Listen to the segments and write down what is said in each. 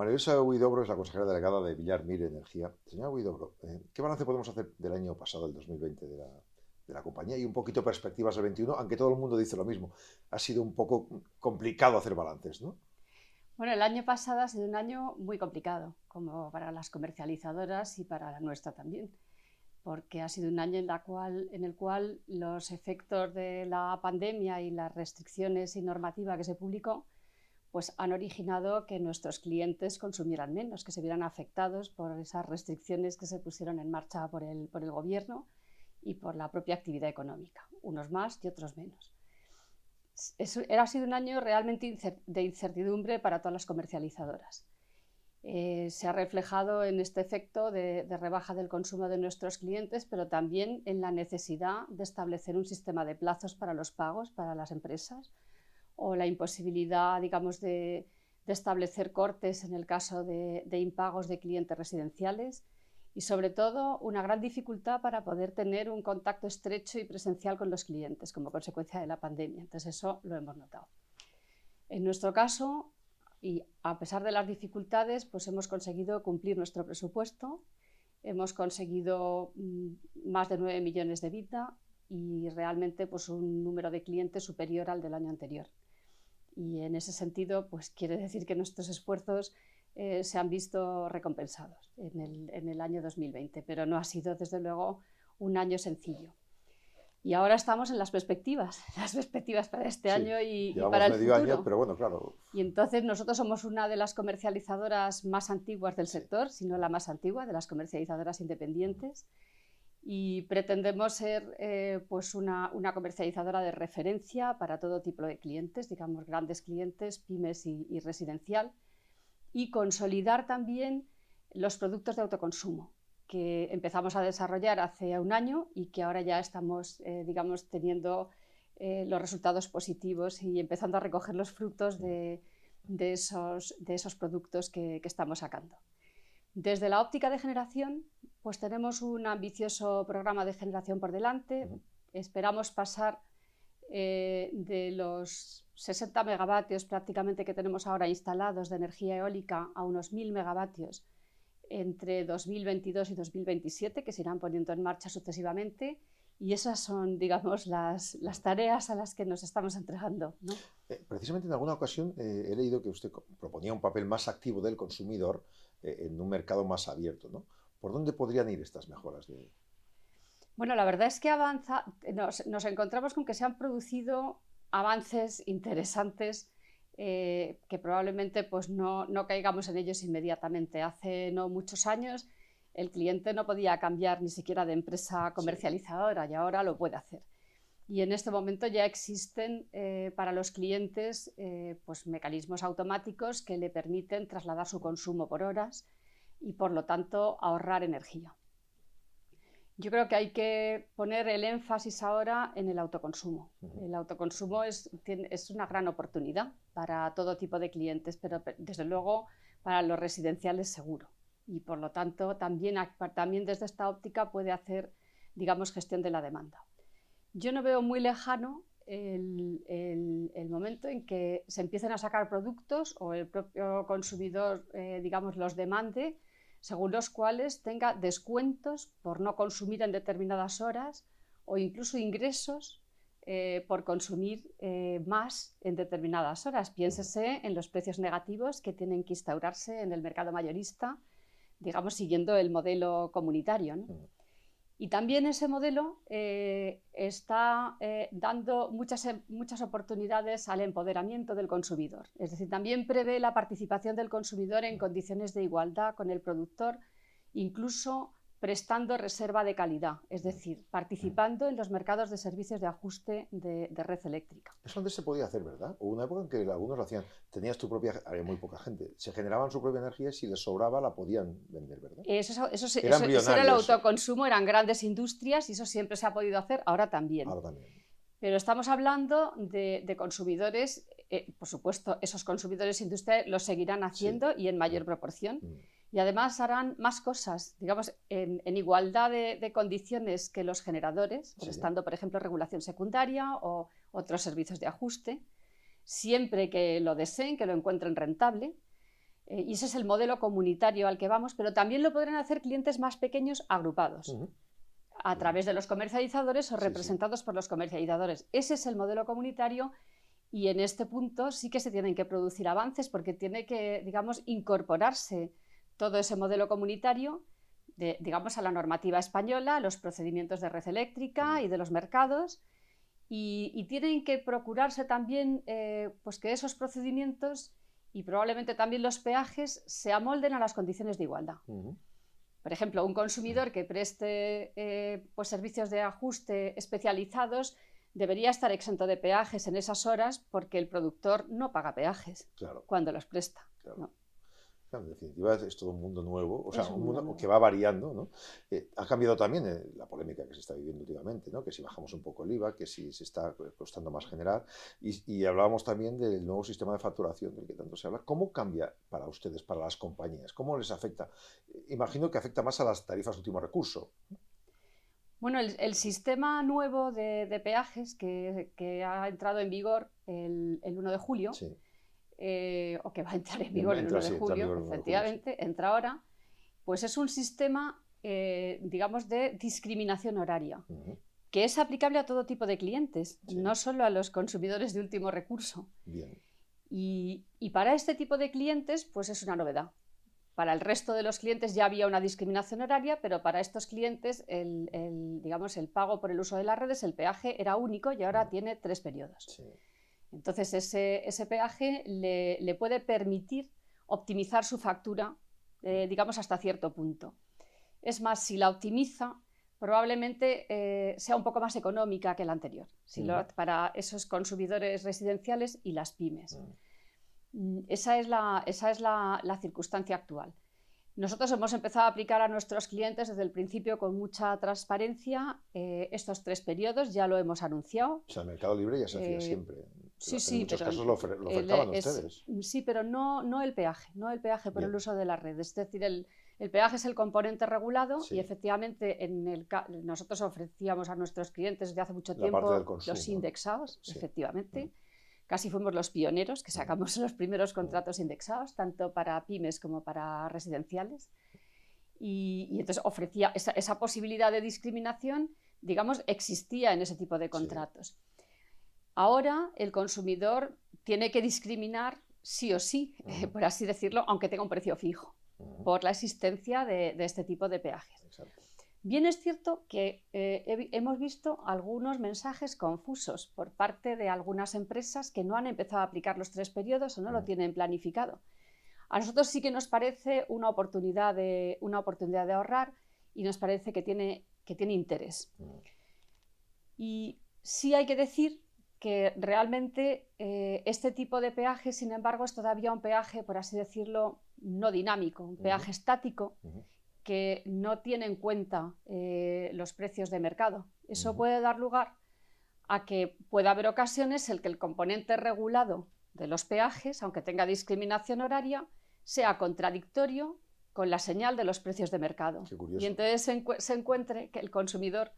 María Luisa Huidobro es la consejera delegada de Villar Mir Energía. Señora Huidobro, ¿qué balance podemos hacer del año pasado, el 2020, de la compañía y un poquito perspectivas del 21, aunque todo el mundo dice lo mismo? Ha sido un poco complicado hacer balances, ¿no? Bueno, el año pasado ha sido un año muy complicado, como para las comercializadoras y para la nuestra también, porque ha sido un año en el cual los efectos de la pandemia y las restricciones y normativa que se publicó pues han originado que nuestros clientes consumieran menos, que se vieran afectados por esas restricciones que se pusieron en marcha por el gobierno y por la propia actividad económica, unos más y otros menos. Ha sido un año realmente de incertidumbre para todas las comercializadoras. Se ha reflejado en este efecto de rebaja del consumo de nuestros clientes, pero también en la necesidad de establecer un sistema de plazos para los pagos para las empresas, o la imposibilidad, digamos, de establecer cortes en el caso de impagos de clientes residenciales, y sobre todo una gran dificultad para poder tener un contacto estrecho y presencial con los clientes como consecuencia de la pandemia. Entonces eso lo hemos notado. En nuestro caso, y a pesar de las dificultades, pues hemos conseguido cumplir nuestro presupuesto, hemos conseguido más de 9 millones de EBITDA y realmente pues un número de clientes superior al del año anterior. Y en ese sentido, pues quiere decir que nuestros esfuerzos se han visto recompensados en el año 2020, pero no ha sido, desde luego, un año sencillo. Y ahora estamos en las perspectivas para este año y llevamos para el medio año, futuro. pero bueno, claro. Y entonces nosotros somos una de las comercializadoras más antiguas del sector, si no la más antigua, de las comercializadoras independientes, y pretendemos ser pues una comercializadora de referencia para todo tipo de clientes, digamos grandes clientes, pymes y residencial, y consolidar también los productos de autoconsumo que empezamos a desarrollar hace un año y que ahora ya estamos digamos teniendo los resultados positivos y empezando a recoger los frutos de esos productos que estamos sacando. Desde la óptica de generación, pues tenemos un ambicioso programa de generación por delante. Esperamos pasar de los 60 megavatios prácticamente que tenemos ahora instalados de energía eólica a unos 1000 megavatios entre 2022 y 2027, que se irán poniendo en marcha sucesivamente. Y esas son, digamos, las tareas a las que nos estamos entregando, ¿no? Precisamente en alguna ocasión he leído que usted proponía un papel más activo del consumidor en un mercado más abierto, ¿no? ¿Por dónde podrían ir estas mejoras? Bueno, la verdad es que nos encontramos con que se han producido avances interesantes que probablemente pues, no caigamos en ellos inmediatamente. Hace no muchos años el cliente no podía cambiar ni siquiera de empresa comercializadora, y ahora lo puede hacer. Y en este momento ya existen para los clientes pues mecanismos automáticos que le permiten trasladar su consumo por horas y por lo tanto ahorrar energía. Yo creo que hay que poner el énfasis ahora en el autoconsumo. El autoconsumo es una gran oportunidad para todo tipo de clientes, pero desde luego para los residenciales seguro. Y por lo tanto también desde esta óptica puede hacer, digamos, gestión de la demanda. Yo no veo muy lejano el momento en que se empiecen a sacar productos o el propio consumidor, digamos, los demande, según los cuales tenga descuentos por no consumir en determinadas horas o incluso ingresos por consumir más en determinadas horas. Piénsese en los precios negativos que tienen que instaurarse en el mercado mayorista, digamos, siguiendo el modelo comunitario, ¿no? Y también ese modelo está dando muchas oportunidades al empoderamiento del consumidor. Es decir, también prevé la participación del consumidor en condiciones de igualdad con el productor, incluso prestando reserva de calidad, es decir, participando en los mercados de servicios de ajuste de red eléctrica. Eso antes se podía hacer, ¿verdad? Hubo una época en que algunos lo hacían. Tenías tu propia, había muy poca gente. Se generaban su propia energía y si les sobraba la podían vender, ¿verdad? Eso era el autoconsumo, eran grandes industrias y eso siempre se ha podido hacer, ahora también. Ahora también. Pero estamos hablando de consumidores, por supuesto, esos consumidores industriales lo seguirán haciendo y en mayor proporción. Y además harán más cosas, digamos, en igualdad de condiciones que los generadores, prestando, por ejemplo, regulación secundaria o otros servicios de ajuste, siempre que lo deseen, que lo encuentren rentable. Y ese es el modelo comunitario al que vamos, pero también lo podrán hacer clientes más pequeños agrupados a través de los comercializadores o representados por los comercializadores. Ese es el modelo comunitario y en este punto sí que se tienen que producir avances porque tiene que, digamos, incorporarse todo ese modelo comunitario digamos, a la normativa española, a los procedimientos de red eléctrica y de los mercados y tienen que procurarse también pues que esos procedimientos y probablemente también los peajes se amolden a las condiciones de igualdad. Por ejemplo, un consumidor que preste pues servicios de ajuste especializados debería estar exento de peajes en esas horas porque el productor no paga peajes cuando los presta. ¿No? En definitiva es todo un mundo nuevo, o sea, un mundo que va variando, ¿no? Ha cambiado también la polémica que se está viviendo últimamente, ¿no? Que si bajamos un poco el IVA, que si se está costando más generar, y hablábamos también del nuevo sistema de facturación del que tanto se habla. ¿Cómo cambia para ustedes, para las compañías? ¿Cómo les afecta? Imagino que afecta más a las tarifas de último recurso. Bueno, el sistema nuevo de peajes que ha entrado en vigor el 1 de julio, o que va a entrar en vigor el 1 de julio, efectivamente, entra ahora, pues es un sistema, digamos, de discriminación horaria, que es aplicable a todo tipo de clientes, no solo a los consumidores de último recurso. Y para este tipo de clientes, pues es una novedad. Para el resto de los clientes ya había una discriminación horaria, pero para estos clientes digamos, el pago por el uso de las redes, el peaje era único y ahora tiene 3 periodos. Entonces ese peaje le puede permitir optimizar su factura, digamos, hasta cierto punto. Es más, si la optimiza, probablemente sea un poco más económica que la anterior, para esos consumidores residenciales y las pymes. Esa es la circunstancia actual. Nosotros hemos empezado a aplicar a nuestros clientes desde el principio con mucha transparencia estos 3 periodos, ya lo hemos anunciado. O sea, el mercado libre ya se hacía siempre. Sí, en muchos casos lo ofertaban ustedes. Sí, pero no el peaje, por el uso de la red. Es decir, el peaje es el componente regulado y efectivamente nosotros ofrecíamos a nuestros clientes desde hace mucho tiempo los indexados, efectivamente. Casi fuimos los pioneros que sacamos los primeros contratos indexados, tanto para pymes como para residenciales. Y entonces ofrecía esa posibilidad de discriminación, digamos, existía en ese tipo de contratos. Ahora el consumidor tiene que discriminar sí o sí, por así decirlo, aunque tenga un precio fijo, por la existencia de este tipo de peajes. Bien es cierto que hemos visto algunos mensajes confusos por parte de algunas empresas que no han empezado a aplicar los 3 periodos o no lo tienen planificado. A nosotros sí que nos parece una oportunidad de ahorrar y nos parece que tiene interés. Y sí hay que decir que realmente este tipo de peaje, sin embargo, es todavía un peaje, por así decirlo, no dinámico, un peaje estático, que no tiene en cuenta los precios de mercado. Eso puede dar lugar a que pueda haber ocasiones en que el componente regulado de los peajes, aunque tenga discriminación horaria, sea contradictorio con la señal de los precios de mercado. Y entonces se encuentre que el consumidor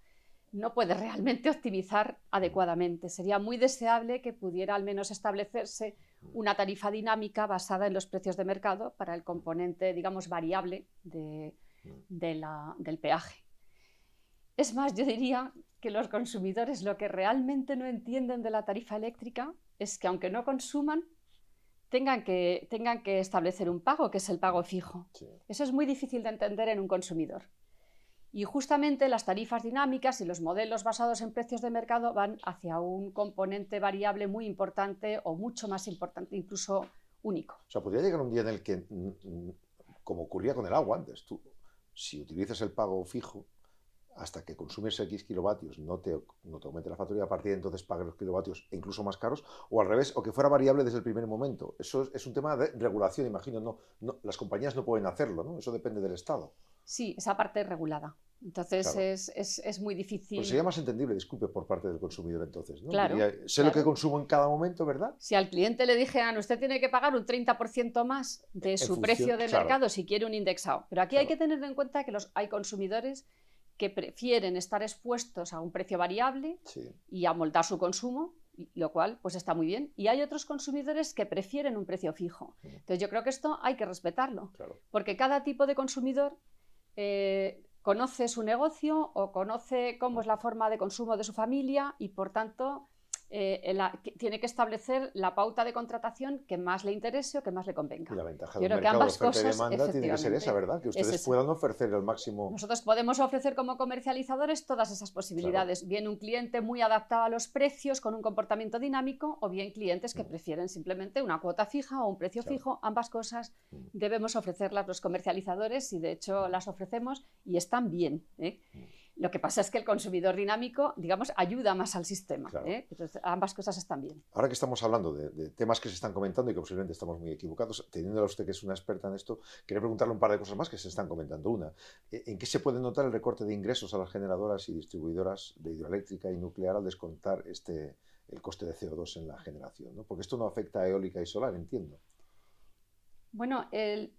no puede realmente optimizar adecuadamente. Sería muy deseable que pudiera al menos establecerse una tarifa dinámica basada en los precios de mercado para el componente, digamos, variable del peaje. Es más, yo diría que los consumidores lo que realmente no entienden de la tarifa eléctrica es que aunque no consuman, tengan que establecer un pago, que es el pago fijo. Eso es muy difícil de entender en un consumidor. Y justamente las tarifas dinámicas y los modelos basados en precios de mercado van hacia un componente variable muy importante o mucho más importante, incluso único. O sea, podría llegar un día en el que, como ocurría con el agua antes, tú, si utilizas el pago fijo, hasta que consumes X kilovatios no te aumente la factura y a partir de entonces pagues los kilovatios incluso más caros, o al revés, o que fuera variable desde el primer momento. Eso es un tema de regulación, imagino. No, las compañías no pueden hacerlo, ¿no? Eso depende del Estado. Sí, esa parte es regulada. Entonces es muy difícil. Pues sería más entendible, disculpe, por parte del consumidor entonces, ¿no? Claro, diría, sé lo que consumo en cada momento, ¿verdad? Si al cliente le dijeran, usted tiene que pagar un 30% más de su precio de mercado si quiere un indexado. Pero aquí hay que tener en cuenta que hay consumidores que prefieren estar expuestos a un precio variable y amoldar su consumo lo cual pues está muy bien. Y hay otros consumidores que prefieren un precio fijo. Entonces yo creo que esto hay que respetarlo, Claro. porque cada tipo de consumidor conoce su negocio o conoce cómo es la forma de consumo de su familia y por tanto tiene que establecer la pauta de contratación que más le interese o que más le convenga. Y la ventaja Yo de un creo que mercado de ambas oferta y cosas, demanda tiene que ser esa, ¿verdad? Que ustedes puedan ofrecer el máximo. Nosotros podemos ofrecer como comercializadores todas esas posibilidades, claro. Bien un cliente muy adaptado a los precios con un comportamiento dinámico o bien clientes que prefieren simplemente una cuota fija o un precio fijo. Ambas cosas debemos ofrecerlas los comercializadores y de hecho las ofrecemos y están bien, ¿eh? Lo que pasa es que el consumidor dinámico, digamos, ayuda más al sistema. Claro. Entonces, ambas cosas están bien. Ahora que estamos hablando de temas que se están comentando y que posiblemente estamos muy equivocados, teniéndola usted que es una experta en esto, quería preguntarle un par de cosas más que se están comentando. Una, ¿en qué se puede notar el recorte de ingresos a las generadoras y distribuidoras de hidroeléctrica y nuclear al descontar el coste de CO2 en la generación, ¿no? Porque esto no afecta a eólica y solar, entiendo. Bueno, el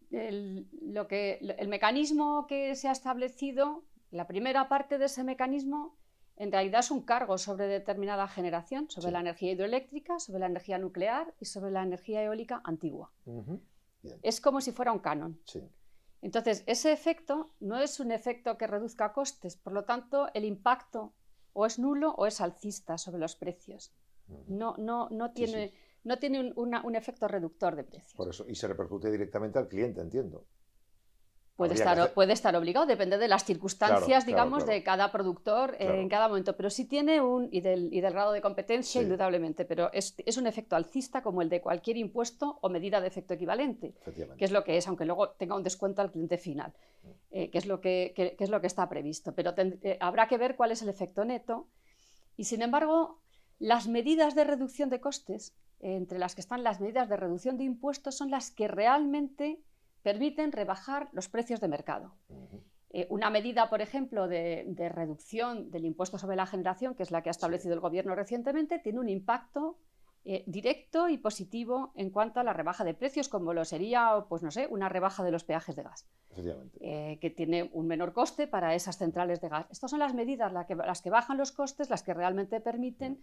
mecanismo que se ha establecido, la primera parte de ese mecanismo, en realidad es un cargo sobre determinada generación, sobre la energía hidroeléctrica, sobre la energía nuclear y sobre la energía eólica antigua. Es como si fuera un canon. Sí. Entonces, ese efecto no es un efecto que reduzca costes, por lo tanto, el impacto o es nulo o es alcista sobre los precios. No tiene... No tiene un efecto reductor de precios. Por eso, y se repercute directamente al cliente, entiendo. Puede estar obligado, depende de las circunstancias, digamos, de cada productor en cada momento, pero sí tiene y del grado de competencia, indudablemente, pero es un efecto alcista como el de cualquier impuesto o medida de efecto equivalente, que es lo que es, aunque luego tenga un descuento al cliente final, que es lo que está previsto, pero habrá que ver cuál es el efecto neto y, sin embargo, las medidas de reducción de costes, entre las que están las medidas de reducción de impuestos, son las que realmente permiten rebajar los precios de mercado. Una medida, por ejemplo, de reducción del impuesto sobre la generación, que es la que ha establecido el Gobierno recientemente, tiene un impacto directo y positivo en cuanto a la rebaja de precios, como lo sería, pues no sé, una rebaja de los peajes de gas, que tiene un menor coste para esas centrales de gas. Estas son las medidas las que bajan los costes, las que realmente permiten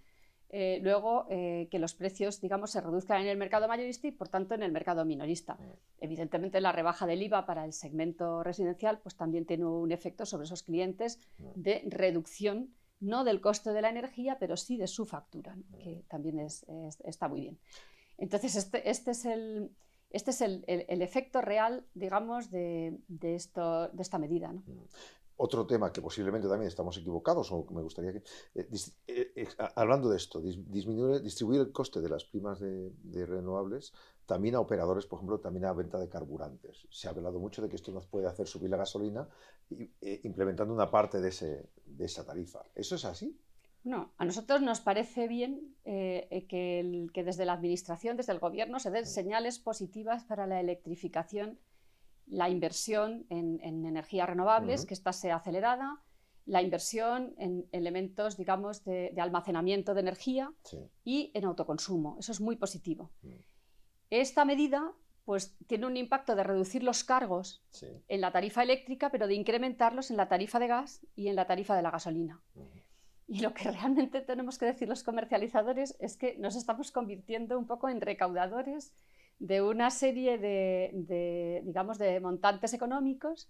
luego que los precios, digamos, se reduzcan en el mercado mayorista y, por tanto, en el mercado minorista. Evidentemente, la rebaja del IVA para el segmento residencial pues también tiene un efecto sobre esos clientes de reducción, no del coste de la energía, pero sí de su factura, ¿no? Que también está muy bien. Entonces, este es el efecto real, digamos, de esta medida, ¿no? Otro tema que posiblemente también estamos equivocados, o me gustaría que... hablando de esto, distribuir el coste de las primas de renovables también a operadores, por ejemplo, también a venta de carburantes. Se ha hablado mucho de que esto nos puede hacer subir la gasolina implementando una parte de esa tarifa. ¿Eso es así? No, a nosotros nos parece bien que desde la Administración, desde el Gobierno, se den señales positivas para la electrificación, la inversión en energías renovables, que ésta sea acelerada, la inversión en elementos, digamos, de almacenamiento de energía y en autoconsumo. Eso es muy positivo. Esta medida pues, tiene un impacto de reducir los cargos en la tarifa eléctrica, pero de incrementarlos en la tarifa de gas y en la tarifa de la gasolina. Y lo que realmente tenemos que decir los comercializadores es que nos estamos convirtiendo un poco en recaudadores de una serie digamos, de montantes económicos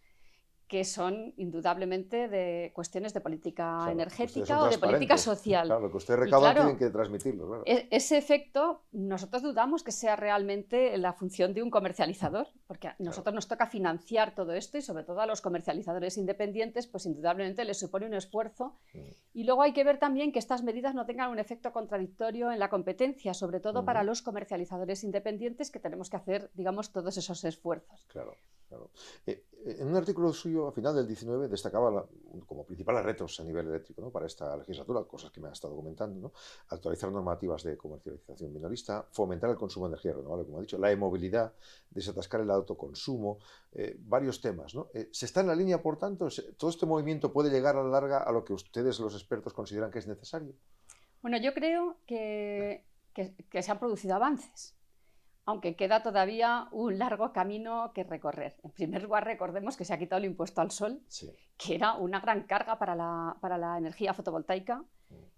que son indudablemente de cuestiones de política energética o de política social. Claro, lo que ustedes recaudan tienen que transmitirlo. Claro. Ese efecto nosotros dudamos que sea realmente la función de un comercializador, porque a nosotros nos toca financiar todo esto y sobre todo a los comercializadores independientes, pues indudablemente les supone un esfuerzo. Y luego hay que ver también que estas medidas no tengan un efecto contradictorio en la competencia, sobre todo para los comercializadores independientes que tenemos que hacer, digamos, todos esos esfuerzos. Claro. Claro. En un artículo suyo, a final del 19, destacaba como principales retos a nivel eléctrico, ¿no?, para esta legislatura, cosas que me ha estado comentando, ¿no? Actualizar normativas de comercialización minorista, fomentar el consumo de energía renovable, como ha dicho, la e-movilidad, desatascar el autoconsumo, varios temas, ¿no? ¿Se está en la línea, por tanto? ¿Todo este movimiento puede llegar a la larga a lo que ustedes, los expertos, consideran que es necesario? Bueno, yo creo que se han producido avances, aunque queda todavía un largo camino que recorrer. En primer lugar, recordemos que se ha quitado el impuesto al sol, que era una gran carga para la energía fotovoltaica,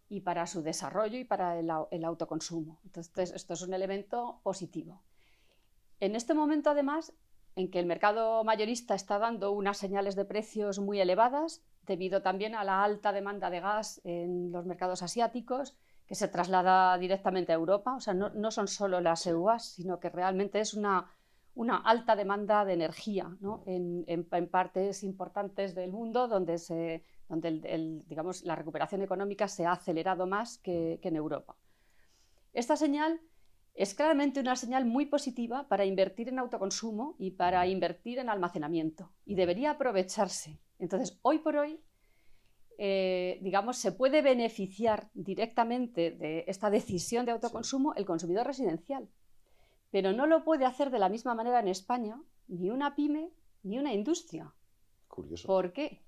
y para su desarrollo y para el autoconsumo. Entonces, esto es un elemento positivo. En este momento, además, en que el mercado mayorista está dando unas señales de precios muy elevadas, debido también a la alta demanda de gas en los mercados asiáticos, que se traslada directamente a Europa. O sea, no son solo las EUAs, sino que realmente es una alta demanda de energía, ¿no? en partes importantes del mundo donde digamos, la recuperación económica se ha acelerado más que en Europa. Esta señal es claramente una señal muy positiva para invertir en autoconsumo y para invertir en almacenamiento, y debería aprovecharse. Entonces, hoy por hoy, digamos, se puede beneficiar directamente de esta decisión de autoconsumo el consumidor residencial, pero no lo puede hacer de la misma manera en España ni una pyme ni una industria. Curioso. ¿Por qué?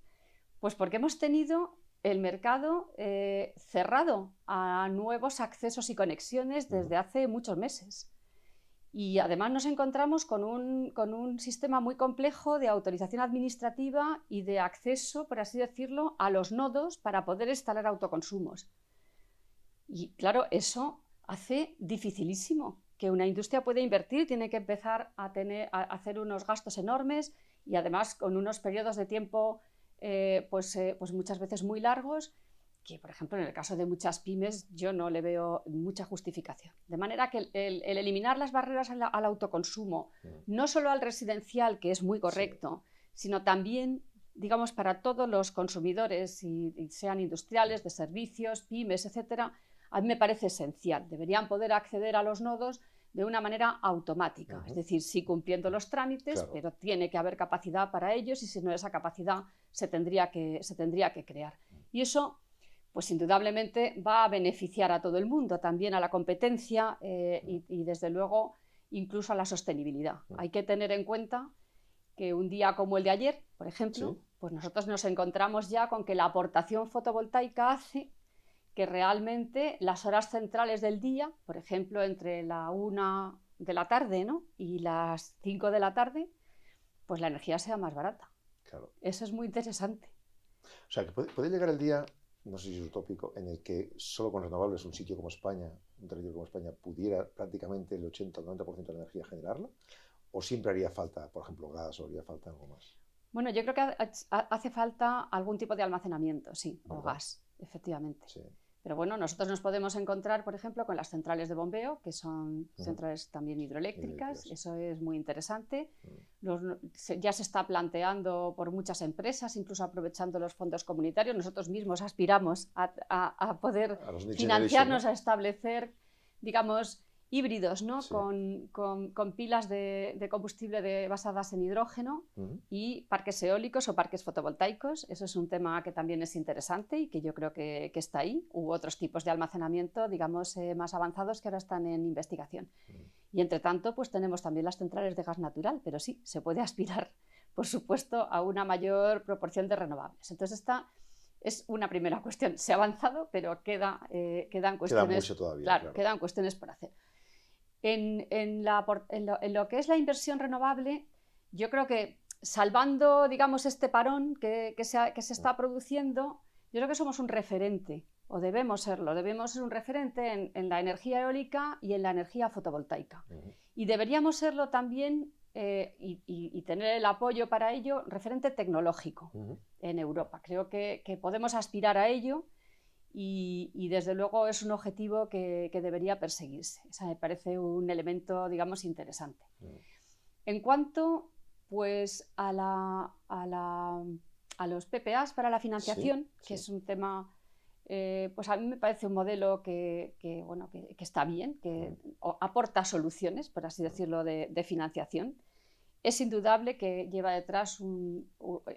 Pues porque hemos tenido el mercado cerrado a nuevos accesos y conexiones desde hace muchos meses. Y además nos encontramos con un sistema muy complejo de autorización administrativa y de acceso, por así decirlo, a los nodos para poder instalar autoconsumos. Y claro, eso hace dificilísimo que una industria pueda invertir, tiene que empezar a hacer unos gastos enormes y además con unos periodos de tiempo pues muchas veces muy largos, que por ejemplo en el caso de muchas pymes yo no le veo mucha justificación. De manera que el eliminar las barreras al autoconsumo, no solo al residencial, que es muy correcto, sino también, digamos, para todos los consumidores, y sean industriales, de servicios, pymes, etcétera, a mí me parece esencial. Deberían poder acceder a los nodos de una manera automática, es decir, sí cumpliendo los trámites, claro, pero tiene que haber capacidad para ellos, y si no, esa capacidad se tendría que crear. Y eso, pues indudablemente va a beneficiar a todo el mundo, también a la competencia y desde luego incluso a la sostenibilidad. Hay que tener en cuenta que un día como el de ayer, por ejemplo, pues nosotros nos encontramos ya con que la aportación fotovoltaica hace que realmente las horas centrales del día, por ejemplo, entre la 1 de la tarde, ¿no?, y las 5 de la tarde, pues la energía sea más barata. Claro. Eso es muy interesante. O sea, que puede llegar el día, no sé si es utópico, en el que solo con renovables un sitio como España, un territorio como España, pudiera prácticamente el 80 o 90% de la energía generarla, o siempre haría falta, por ejemplo, gas, o haría falta algo más. Bueno, yo creo que hace falta algún tipo de almacenamiento, sí, o gas, efectivamente. Sí. Pero bueno, nosotros nos podemos encontrar, por ejemplo, con las centrales de bombeo, que son centrales también hidroeléctricas. Eso es muy interesante. Ya se está planteando por muchas empresas, incluso aprovechando los fondos comunitarios. Nosotros mismos aspiramos a poder financiarnos, ¿no?, a establecer, digamos, híbridos, ¿no?, con pilas de combustible basadas en hidrógeno y parques eólicos o parques fotovoltaicos. Eso es un tema que también es interesante y que yo creo que está ahí. U otros tipos de almacenamiento, digamos, más avanzados, que ahora están en investigación. Y entre tanto, pues tenemos también las centrales de gas natural, pero sí, se puede aspirar, por supuesto, a una mayor proporción de renovables. Entonces esta es una primera cuestión. Se ha avanzado, pero quedan cuestiones. Queda mucho todavía. Claro, quedan cuestiones por hacer. En lo que es la inversión renovable, yo creo que, salvando, digamos, este parón que se está produciendo, yo creo que somos un referente, o debemos serlo, debemos ser un referente en la energía eólica y en la energía fotovoltaica. Y deberíamos serlo también, y tener el apoyo para ello, referente tecnológico en Europa. Creo que podemos aspirar a ello. Y desde luego es un objetivo que debería perseguirse. Esa me parece un elemento, digamos, interesante. En cuanto, pues, a los PPAs para la financiación, que es un tema, pues a mí me parece un modelo que está bien, que aporta soluciones, por así decirlo, de financiación. Es indudable que lleva detrás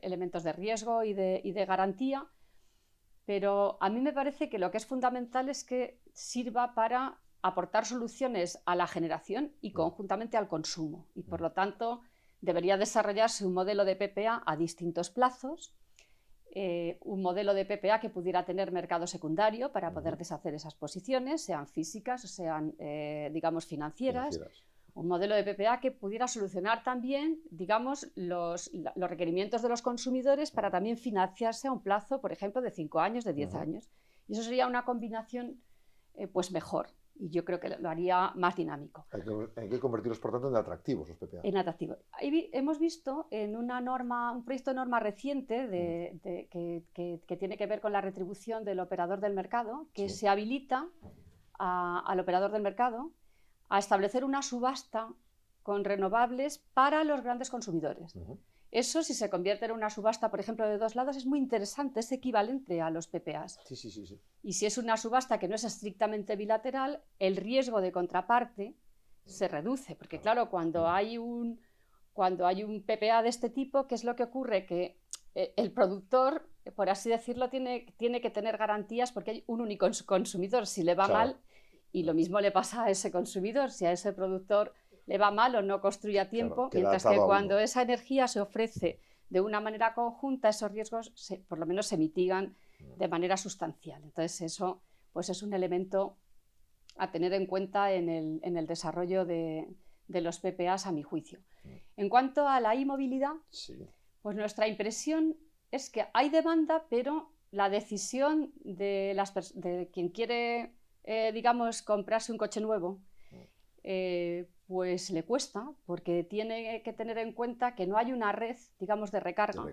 elementos de riesgo y de garantía. Pero a mí me parece que lo que es fundamental es que sirva para aportar soluciones a la generación y conjuntamente al consumo. Y por lo tanto debería desarrollarse un modelo de PPA a distintos plazos, un modelo de PPA que pudiera tener mercado secundario para poder deshacer esas posiciones, sean físicas o sean, digamos, financieras. Un modelo de PPA que pudiera solucionar también, digamos, los requerimientos de los consumidores para también financiarse a un plazo, por ejemplo, de 5 años, de 10 años. Y eso sería una combinación pues mejor. Y yo creo que lo haría más dinámico. Hay que convertirlos, por tanto, en atractivos los PPA. En atractivos. Hemos visto en un proyecto de norma reciente que tiene que ver con la retribución del operador del mercado, que se habilita al operador del mercado a establecer una subasta con renovables para los grandes consumidores. Eso, si se convierte en una subasta, por ejemplo, de 2 lados, es muy interesante, es equivalente a los PPAs. Sí. Y si es una subasta que no es estrictamente bilateral, el riesgo de contraparte se reduce, porque claro, cuando hay un PPA de este tipo, ¿qué es lo que ocurre? Que el productor, por así decirlo, tiene que tener garantías porque hay un único consumidor. Si le va mal, y lo mismo le pasa a ese consumidor, si a ese productor le va mal o no construye a tiempo, mientras que cuando esa energía se ofrece de una manera conjunta, esos riesgos por lo menos se mitigan de manera sustancial. Entonces eso pues es un elemento a tener en cuenta en el desarrollo de los PPAs, a mi juicio. En cuanto a la e-movilidad, pues nuestra impresión es que hay demanda, pero la decisión de quien quiere, digamos, comprarse un coche nuevo, pues le cuesta, porque tiene que tener en cuenta que no hay una red, digamos, de recarga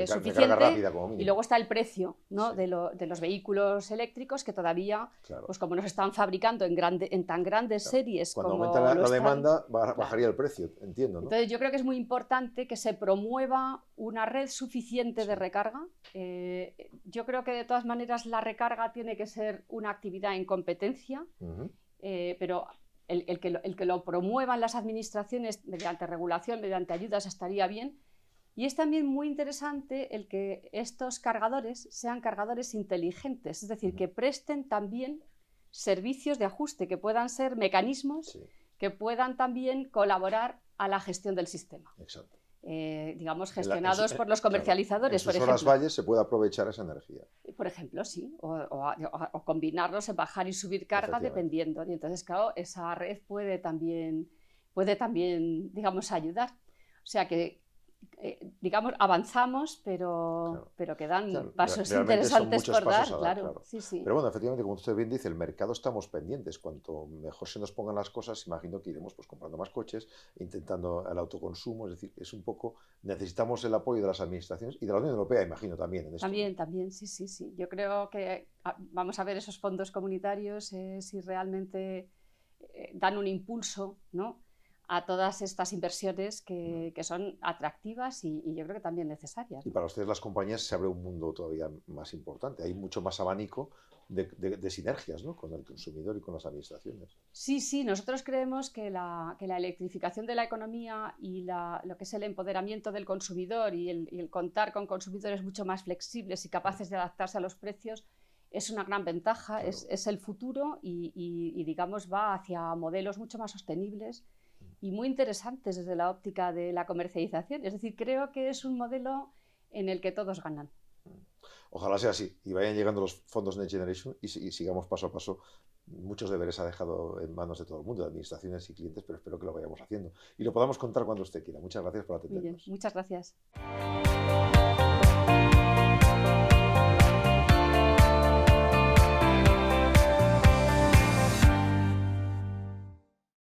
suficiente, rápida, como mínimo. Y luego está el precio, ¿no? de los vehículos eléctricos, que todavía, pues como no se están fabricando en tan grandes series, cuando como aumenta la demanda, bajaría el precio, entiendo, ¿no? Entonces yo creo que es muy importante que se promueva una red suficiente de recarga. Yo creo que de todas maneras la recarga tiene que ser una actividad en competencia, pero el que lo promuevan las administraciones mediante regulación, mediante ayudas, estaría bien. Y es también muy interesante el que estos cargadores sean cargadores inteligentes, es decir, que presten también servicios de ajuste, que puedan ser mecanismos que puedan también colaborar a la gestión del sistema. Exacto. Digamos, gestionados por los comercializadores, por ejemplo. En sus horas valles se puede aprovechar esa energía. Por ejemplo, sí, o combinarlos en bajar y subir carga dependiendo. Y entonces, claro, esa red puede también, digamos, ayudar. O sea que, digamos, avanzamos, pero quedan pasos interesantes por dar. Claro. Sí. Pero bueno, efectivamente, como usted bien dice, el mercado estamos pendientes. Cuanto mejor se nos pongan las cosas, imagino que iremos pues comprando más coches, intentando el autoconsumo. Es decir, es un poco, necesitamos el apoyo de las administraciones y de la Unión Europea, imagino, también. En esto, también, sí. Yo creo que vamos a ver esos fondos comunitarios, si realmente dan un impulso, ¿no?, a todas estas inversiones que son atractivas y yo creo que también necesarias, ¿no? Y para ustedes, las compañías, se abre un mundo todavía más importante. Hay mucho más abanico de sinergias, ¿no?, con el consumidor y con las administraciones. Sí. Nosotros creemos que la electrificación de la economía y lo que es el empoderamiento del consumidor y el contar con consumidores mucho más flexibles y capaces de adaptarse a los precios es una gran ventaja, es el futuro y digamos, va hacia modelos mucho más sostenibles y muy interesantes desde la óptica de la comercialización. Es decir, creo que es un modelo en el que todos ganan. Ojalá sea así y vayan llegando los fondos Next Generation y sigamos paso a paso. Muchos deberes ha dejado en manos de todo el mundo, de administraciones y clientes, pero espero que lo vayamos haciendo y lo podamos contar cuando usted quiera. Muchas gracias por atendernos. Muy bien, muchas gracias.